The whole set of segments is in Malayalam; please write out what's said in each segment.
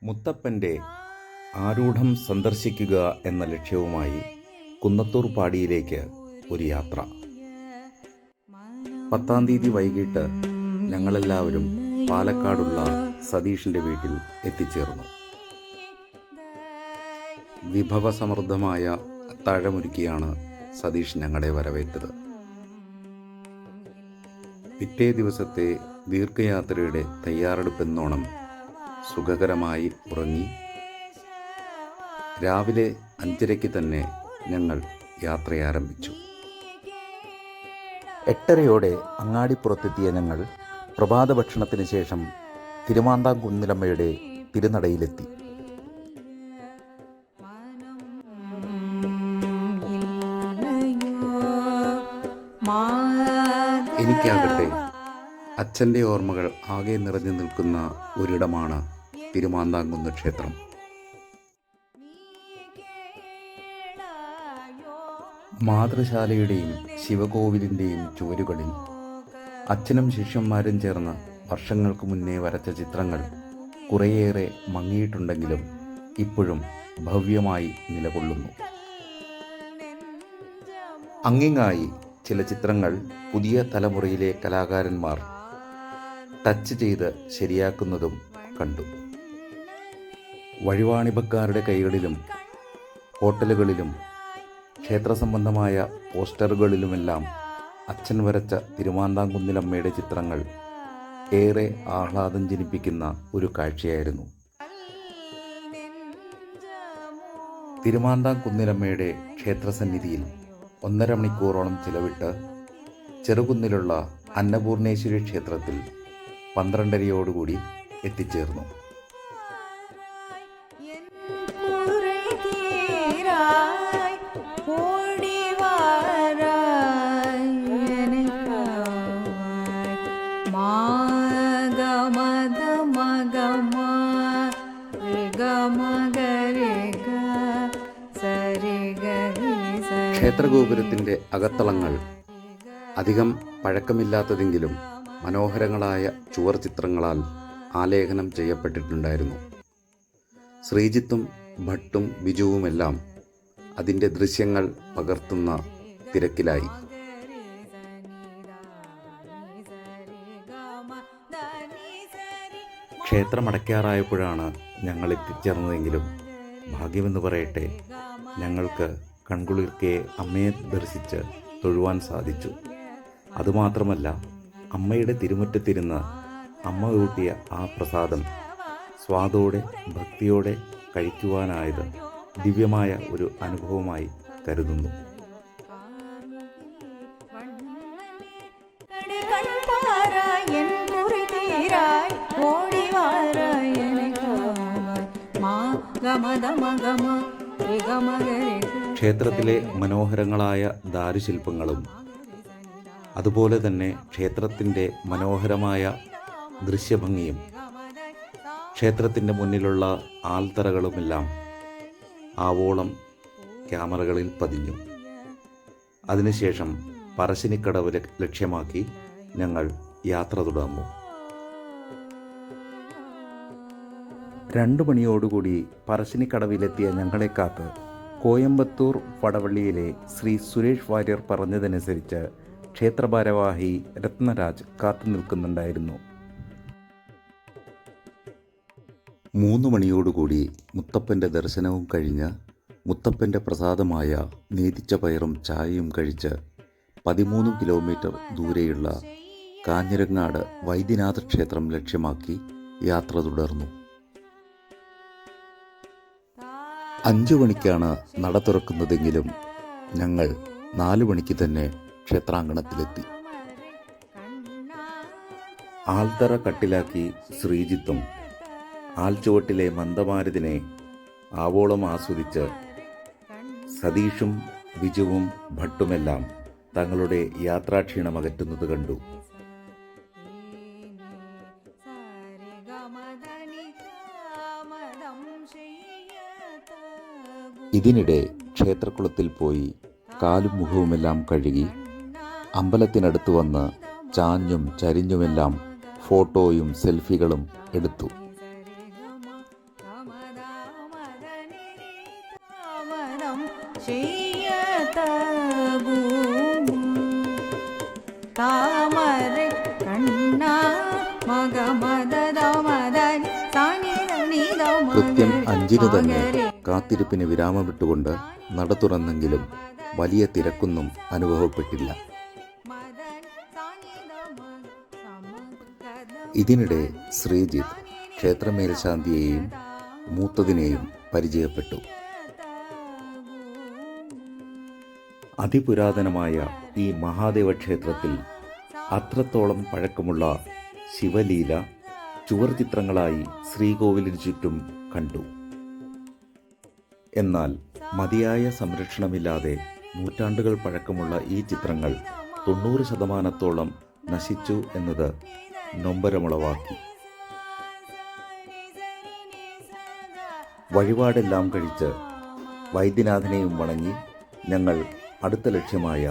മുത്തപ്പൻ്റെ ആരൂഢം സന്ദർശിക്കുക എന്ന ലക്ഷ്യവുമായി കുന്നത്തൂർ പാടിയിലേക്ക് ഒരു യാത്ര. 10-ാം തീയതി വൈകിട്ട് ഞങ്ങളെല്ലാവരും പാലക്കാടുള്ള സതീഷിൻ്റെ വീട്ടിൽ എത്തിച്ചേർന്നു. വിഭവസമൃദ്ധമായ അത്താഴമൊരുക്കിയാണ് സതീഷ് ഞങ്ങളെ വരവേറ്റത്. പിറ്റേ ദിവസത്തെ ദീർഘയാത്രയുടെ തയ്യാറെടുപ്പെന്നോണം സുഖകരമായി ഉറങ്ങി രാവിലെ 5:30 തന്നെ ഞങ്ങൾ യാത്രയാരംഭിച്ചു. 8:30 അങ്ങാടിപ്പുറത്തെത്തിയ ഞങ്ങൾ പ്രഭാത ഭക്ഷണത്തിന് ശേഷം തിരുമാന്താംകുന്നിലമ്മയുടെ തിരുനടയിലെത്തി. എനിക്കാകട്ടെ അച്ഛൻ്റെ ഓർമ്മകൾ ആകെ നിറഞ്ഞു നിൽക്കുന്ന ഒരിടമാണ് തിരുമാന്താംകുന്ന് ക്ഷേത്രം. മാതൃശാലയുടെയും ശിവകോവിലിൻ്റെയും ചുവരുകളിൽ അച്ഛനും ശിഷ്യന്മാരും ചേർന്ന് വർഷങ്ങൾക്ക് മുന്നേ വരച്ച ചിത്രങ്ങൾ കുറേയേറെ മങ്ങിയിട്ടുണ്ടെങ്കിലും ഇപ്പോഴും ഭവ്യമായി നിലകൊള്ളുന്നു. അങ്ങിങ്ങായി ചില ചിത്രങ്ങൾ പുതിയ തലമുറയിലെ കലാകാരന്മാർ ടച്ച് ചെയ്ത് ശരിയാക്കുന്നതും കണ്ടു. വഴിവാണിഭക്കാരുടെ കൈകളിലും ഹോട്ടലുകളിലും ക്ഷേത്ര സംബന്ധമായ പോസ്റ്ററുകളിലുമെല്ലാം അച്ഛൻ വരച്ച തിരുമാന്താംകുന്നിലമ്മയുടെ ചിത്രങ്ങൾ ഏറെ ആഹ്ലാദം ജനിപ്പിക്കുന്ന ഒരു കാഴ്ചയായിരുന്നു. തിരുമാന്താംകുന്നിലമ്മയുടെ ക്ഷേത്രസന്നിധിയിൽ 1.5 മണിക്കൂറോളം ചിലവിട്ട് ചെറുകുന്നിലുള്ള അന്നപൂർണേശ്വരി ക്ഷേത്രത്തിൽ 12:30 എത്തിച്ചേർന്നു. ക്ഷേത്രഗോപുരത്തിൻ്റെ അകത്തളങ്ങൾ അധികം പഴക്കമില്ലാത്തതെങ്കിലും മനോഹരങ്ങളായ ചുവർ ചിത്രങ്ങളാൽ ആലേഖനം ചെയ്യപ്പെട്ടിട്ടുണ്ടായിരുന്നു. ശ്രീജിത്തും ഭട്ടും ബിജുവുമെല്ലാം അതിൻ്റെ ദൃശ്യങ്ങൾ പകർത്തുന്ന തിരക്കിലായി. ക്ഷേത്രമടയ്ക്കാറായപ്പോഴാണ് ഞങ്ങൾ എത്തിച്ചേർന്നതെങ്കിലും ഭാഗ്യമെന്ന് പറയട്ടെ, ഞങ്ങൾക്ക് കൺകുളിർക്കെ അമ്മയെ ദർശിച്ച് തൊഴുവാൻ സാധിച്ചു. അതുമാത്രമല്ല, അമ്മയുടെ തിരുമുറ്റത്തിരുന്ന് അമ്മ ഊട്ടിയ ആ പ്രസാദം സ്വാദോടെ ഭക്തിയോടെ കഴിക്കുവാനായത് ദിവ്യമായ ഒരു അനുഭവമായി കരുതുന്നു. ക്ഷേത്രത്തിലെ മനോഹരങ്ങളായ ദാരുശില്പങ്ങളും അതുപോലെ തന്നെ ക്ഷേത്രത്തിൻ്റെ മനോഹരമായ ദൃശ്യഭംഗിയും ക്ഷേത്രത്തിൻ്റെ മുന്നിലുള്ള ആൽത്തറകളുമെല്ലാം ആവോളം ക്യാമറകളിൽ പതിഞ്ഞു. അതിനുശേഷം പറശ്ശിനിക്കടവ് ലക്ഷ്യമാക്കി ഞങ്ങൾ യാത്ര തുടർന്നു. 2 മണിയോടുകൂടി പറശ്ശിനിക്കടവിലെത്തിയ ഞങ്ങളെ കാത്ത് കോയമ്പത്തൂർ വടവള്ളിയിലെ ശ്രീ സുരേഷ് വാര്യർ പറഞ്ഞതനുസരിച്ച് ക്ഷേത്രഭാരവാഹി രത്നരാജ് കാത്തു നിൽക്കുന്നുണ്ടായിരുന്നു. 3 മണിയോടുകൂടി മുത്തപ്പൻ്റെ ദർശനവും കഴിഞ്ഞ് മുത്തപ്പൻ്റെ പ്രസാദമായ നേതിച്ച പയറും ചായയും കഴിച്ച് 13 കിലോമീറ്റർ ദൂരെയുള്ള കാഞ്ഞിരങ്ങാട് വൈദ്യനാഥ ക്ഷേത്രം ലക്ഷ്യമാക്കി യാത്ര തുടർന്നു. 5 മണിക്കാണ് നട തുറക്കുന്നതെങ്കിലും ഞങ്ങൾ 4 മണിക്ക് തന്നെ ക്ഷേത്രാങ്കണത്തിലെത്തി. ആൽത്തറ കട്ടിലാക്കി ശ്രീജിത്തും ആൽച്ചുവട്ടിലെ മന്ദമാരുതിനെ ആവോളം ആസ്വദിച്ച് സതീഷും ബിജുവും ഭട്ടുമെല്ലാം തങ്ങളുടെ യാത്രാക്ഷീണം അകറ്റുന്നത് കണ്ടു. ഇതിനിടെ ക്ഷേത്രക്കുളത്തിൽ പോയി കാലും മുഖവുമെല്ലാം കഴുകി അമ്പലത്തിനടുത്ത് വന്ന് ചാഞ്ഞും ചരിഞ്ഞുമെല്ലാം ഫോട്ടോയും സെൽഫികളും എടുത്തു. താമര കണ്ണ മഗമദമദനി കൃത്യം 5-ന് തന്നെ കാത്തിരിപ്പിന് വിരാമമിട്ടുകൊണ്ട് നട തുറന്നെങ്കിലും വലിയ തിരക്കൊന്നും അനുഭവപ്പെട്ടില്ല. ഇതിനിടെ ശ്രീജിത്ത് ക്ഷേത്രമേൽശാന്തിയെയും മൂത്തതിനെയും പരിചയപ്പെട്ടു. അതിപുരാതനമായ ഈ മഹാദേവ ക്ഷേത്രത്തിൽ അത്രത്തോളം പഴക്കമുള്ള ശിവലീല ചുവർചിത്രങ്ങളായി ശ്രീകോവിലിന് ചുറ്റും കണ്ടു. എന്നാൽ മതിയായ സംരക്ഷണമില്ലാതെ നൂറ്റാണ്ടുകൾ പഴക്കമുള്ള ഈ ചിത്രങ്ങൾ 90% നശിച്ചു എന്നത് നൊമ്പരമുളവാക്കി. വഴിപാടെല്ലാം കഴിച്ച് വൈദ്യനാഥനെയും വണങ്ങി ഞങ്ങൾ അടുത്ത ലക്ഷ്യമായ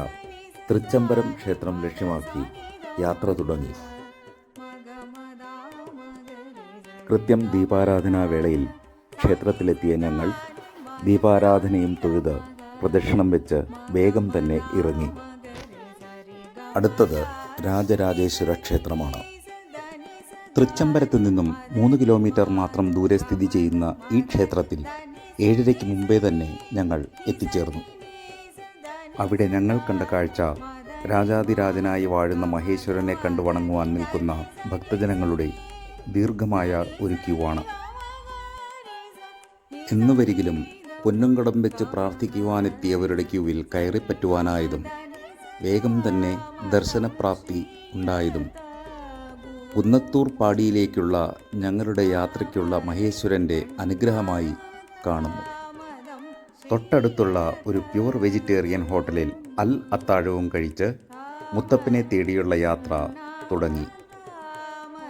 തൃച്ചംബരം ക്ഷേത്രം ലക്ഷ്യമാക്കി യാത്ര തുടങ്ങി. കൃത്യം ദീപാരാധനാ വേളയിൽ ക്ഷേത്രത്തിലെത്തിയ ഞങ്ങൾ ദീപാരാധനയും തൊഴുത് പ്രദക്ഷിണം വെച്ച് വേഗം തന്നെ ഇറങ്ങി. അടുത്തത് രാജരാജേശ്വര ക്ഷേത്രമാണ്. തൃച്ചംബരത്ത് നിന്നും 3 കിലോമീറ്റർ മാത്രം ദൂരെ സ്ഥിതി ചെയ്യുന്ന ഈ ക്ഷേത്രത്തിൽ 7:30 മുമ്പേ തന്നെ ഞങ്ങൾ എത്തിച്ചേർന്നു. അവിടെ ഞങ്ങൾ കണ്ട കാഴ്ച രാജാതിരാജനായി വാഴുന്ന മഹേശ്വരനെ കണ്ടു വണങ്ങുവാൻ നിൽക്കുന്ന ഭക്തജനങ്ങളുടെ ദീർഘമായ ഒരു ക്യൂവാണ്. എന്നുവരികിലും പൊന്നുംകടം വെച്ച് പ്രാർത്ഥിക്കുവാനെത്തിയവരുടെ ക്യൂവിൽ കയറിപ്പറ്റുവാനായതും വേഗം തന്നെ ദർശനപ്രാപ്തി ഉണ്ടായതും കുന്നത്തൂർ പാടിയിലേക്കുള്ള ഞങ്ങളുടെ യാത്രയ്ക്കുള്ള മഹേശ്വരൻ്റെ അനുഗ്രഹമായി കാണുന്നു. തൊട്ടടുത്തുള്ള ഒരു പ്യുവർ വെജിറ്റേറിയൻ ഹോട്ടലിൽ അത്താഴവും കഴിച്ച് മുത്തപ്പനെ തേടിയുള്ള യാത്ര തുടങ്ങി.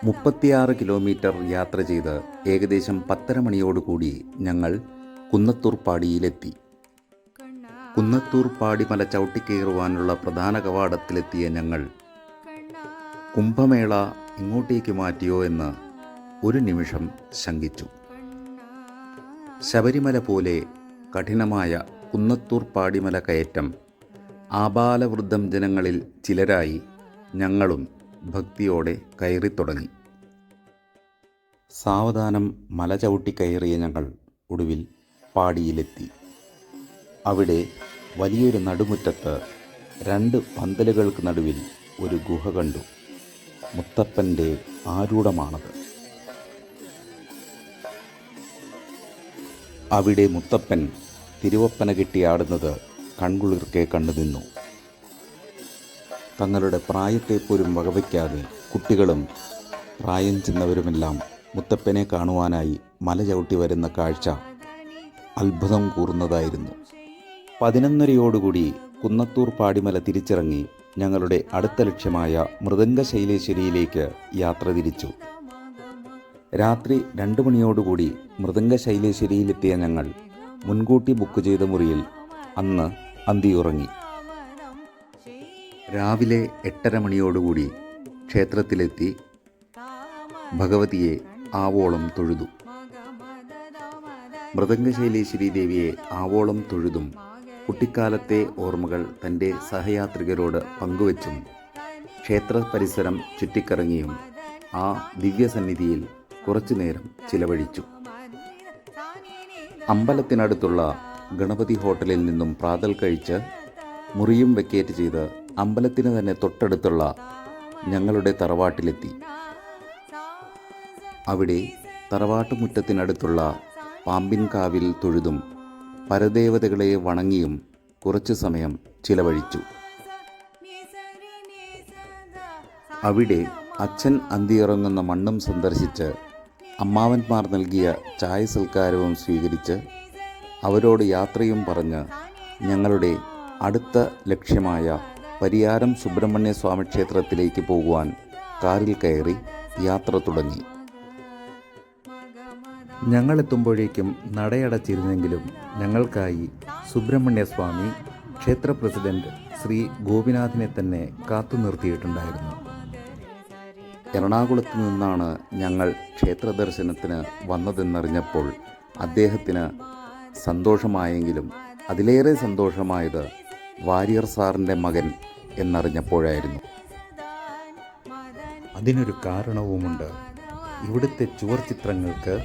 36 കിലോമീറ്റർ യാത്ര ചെയ്ത് ഏകദേശം 10:30 മണിയോടുകൂടി ഞങ്ങൾ കുന്നത്തൂർ പാടിയിലെത്തി. കുന്നത്തൂർ പാടിമല ചവിട്ടിക്കയറുവാനുള്ള പ്രധാന കവാടത്തിലെത്തിയ ഞങ്ങൾ കുംഭമേള ഇങ്ങോട്ടേക്ക് മാറ്റിയോ എന്ന് ഒരു നിമിഷം ശങ്കിച്ചു. ശബരിമല പോലെ കഠിനമായ കുന്നത്തൂർ പാടിമല കയറ്റം ആബാലവൃദ്ധം ജനങ്ങളിൽ ചിലരായി ഞങ്ങളും ഭക്തിയോടെ കയറിത്തുടങ്ങി. സാവധാനം മല ചവിട്ടി കയറിയ ഞങ്ങൾ ഒടുവിൽ പാടിയിലെത്തി. അവിടെ വലിയൊരു നടുമുറ്റത്ത് 2 പന്തലുകൾക്ക് നടുവിൽ ഒരു ഗുഹ കണ്ടു. മുത്തപ്പൻ്റെ ആരൂഢമാണത്. അവിടെ മുത്തപ്പൻ തിരുവപ്പന കെട്ടിയാടുന്നത് കൺകുളിർക്കെ കണ്ടുനിന്നു. തങ്ങളുടെ പ്രായത്തെപ്പോലും വകവയ്ക്കാതെ കുട്ടികളും പ്രായം ചെന്നവരുമെല്ലാം മുത്തപ്പനെ കാണുവാനായി മല ചവിട്ടി വരുന്ന കാഴ്ച അത്ഭുതം കൂറുന്നതായിരുന്നു. 11:30 കുന്നത്തൂർ പാടിമല തിരിച്ചിറങ്ങി ഞങ്ങളുടെ അടുത്ത ലക്ഷ്യമായ മൃദംഗശൈലേശ്വരിയിലേക്ക് യാത്ര തിരിച്ചു. രാത്രി 2 മണിയോടുകൂടി മൃദംഗശൈലേശ്വരിയിലെത്തിയ ഞങ്ങൾ മുൻകൂട്ടി ബുക്ക് ചെയ്ത മുറിയിൽ അന്ന് അന്തിയുറങ്ങി. രാവിലെ 8:30 മണിയോടുകൂടി ക്ഷേത്രത്തിലെത്തി ഭഗവതിയെ ആവോളം തൊഴുതു. മൃദംഗശൈലേശ്വരി ദേവിയെ ആവോളം തൊഴുതും കുട്ടിക്കാലത്തെ ഓർമ്മകൾ തൻ്റെ സഹയാത്രികരോട് പങ്കുവച്ചും ക്ഷേത്ര പരിസരം ചുറ്റിക്കറങ്ങിയും ആ ദിവ്യസന്നിധിയിൽ കുറച്ചുനേരം ചിലവഴിച്ചു. അമ്പലത്തിനടുത്തുള്ള ഗണപതി ഹോട്ടലിൽ നിന്നും പ്രാതൽ കഴിച്ച് മുറിയും വെക്കേറ്റ് ചെയ്ത് അമ്പലത്തിന് തന്നെ തൊട്ടടുത്തുള്ള ഞങ്ങളുടെ തറവാട്ടിലെത്തി. അവിടെ തറവാട്ടുമുറ്റത്തിനടുത്തുള്ള പാമ്പിൻകാവിൽ തൊഴുതും പരദേവതകളെ വണങ്ങിയും കുറച്ചു സമയം ചിലവഴിച്ചു. അവിടെ അച്ഛൻ അന്തിയിറങ്ങുന്ന മണ്ണും സന്ദർശിച്ച് അമ്മാവന്മാർ നൽകിയ ചായ സൽക്കാരവും സ്വീകരിച്ച് അവരോട് യാത്രയും പറഞ്ഞ് ഞങ്ങളുടെ അടുത്ത ലക്ഷ്യമായ പരിയാരം സുബ്രഹ്മണ്യ സ്വാമി ക്ഷേത്രത്തിലേക്ക് പോകുവാൻ കാറിൽ കയറി യാത്ര തുടങ്ങി. ഞങ്ങളെത്തുമ്പോഴേക്കും നടയടച്ചിരുന്നെങ്കിലും ഞങ്ങൾക്കായി സുബ്രഹ്മണ്യസ്വാമി ക്ഷേത്ര പ്രസിഡന്റ് ശ്രീ ഗോപിനാഥിനെ തന്നെ കാത്തു നിർത്തിയിട്ടുണ്ടായിരുന്നു. എറണാകുളത്ത് നിന്നാണ് ഞങ്ങൾ ക്ഷേത്ര ദർശനത്തിന് വന്നതെന്നറിഞ്ഞപ്പോൾ അദ്ദേഹത്തിന് സന്തോഷമായെങ്കിലും അതിലേറെ സന്തോഷമായത് വാര്യർ സാറിൻ്റെ മകൻ എന്നറിഞ്ഞപ്പോഴായിരുന്നു. അതിനൊരു കാരണവുമുണ്ട്. ഇവിടുത്തെ ചുവർ ചിത്രങ്ങൾക്ക്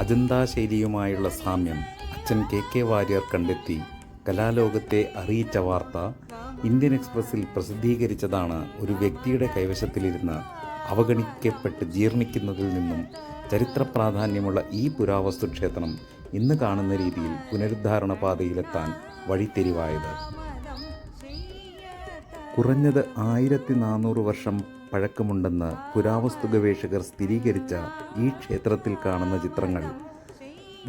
അജന്താ ശൈലിയുമായുള്ള സാമ്യം അച്ഛൻ KK വാര്യർ കണ്ടെത്തി കലാലോകത്തെ അറിയിച്ച വാർത്ത ഇന്ത്യൻ എക്സ്പ്രസിൽ പ്രസിദ്ധീകരിച്ചതാണ് ഒരു വ്യക്തിയുടെ കൈവശത്തിലിരുന്ന് അവഗണിക്കപ്പെട്ട് ജീർണിക്കുന്നതിൽ നിന്നും ചരിത്ര പ്രാധാന്യമുള്ള ഈ പുരാവസ്തു ക്ഷേത്രം ഇന്ന് കാണുന്ന രീതിയിൽ പുനരുദ്ധാരണ പാതയിലെത്താൻ വഴിത്തിരിവായത്. കുറഞ്ഞത് 1400 വർഷം പഴക്കമുണ്ടെന്ന് പുരാവസ്തു ഗവേഷകർ സ്ഥിരീകരിച്ച ഈ ക്ഷേത്രത്തിൽ കാണുന്ന ചിത്രങ്ങൾ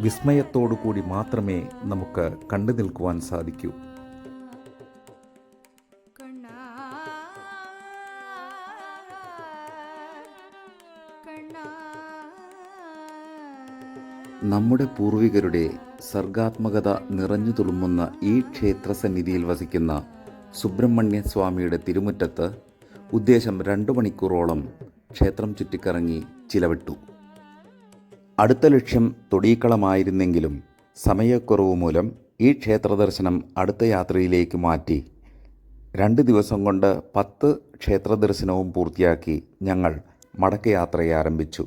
വിസ്മയത്തോടു കൂടി മാത്രമേ നമുക്ക് കണ്ടു നിൽക്കുവാൻ സാധിക്കൂ. നമ്മുടെ പൂർവികരുടെ സർഗാത്മകത നിറഞ്ഞു തുളുമ്പുന്ന ഈ ക്ഷേത്രസന്നിധിയിൽ വസിക്കുന്ന സുബ്രഹ്മണ്യ സ്വാമിയുടെ തിരുമുറ്റത്ത് ഉദ്ദേശം 2 മണിക്കൂറോളം ക്ഷേത്രം ചുറ്റിക്കറങ്ങി ചിലവിട്ടു. അടുത്ത ലക്ഷ്യം തൊടീക്കളമായിരുന്നെങ്കിലും സമയക്കുറവ് മൂലം ഈ ക്ഷേത്ര ദർശനം അടുത്ത യാത്രയിലേക്ക് മാറ്റി 2 ദിവസം കൊണ്ട് 10 ക്ഷേത്ര ദർശനവും പൂർത്തിയാക്കി ഞങ്ങൾ മടക്കയാത്രയെ ആരംഭിച്ചു.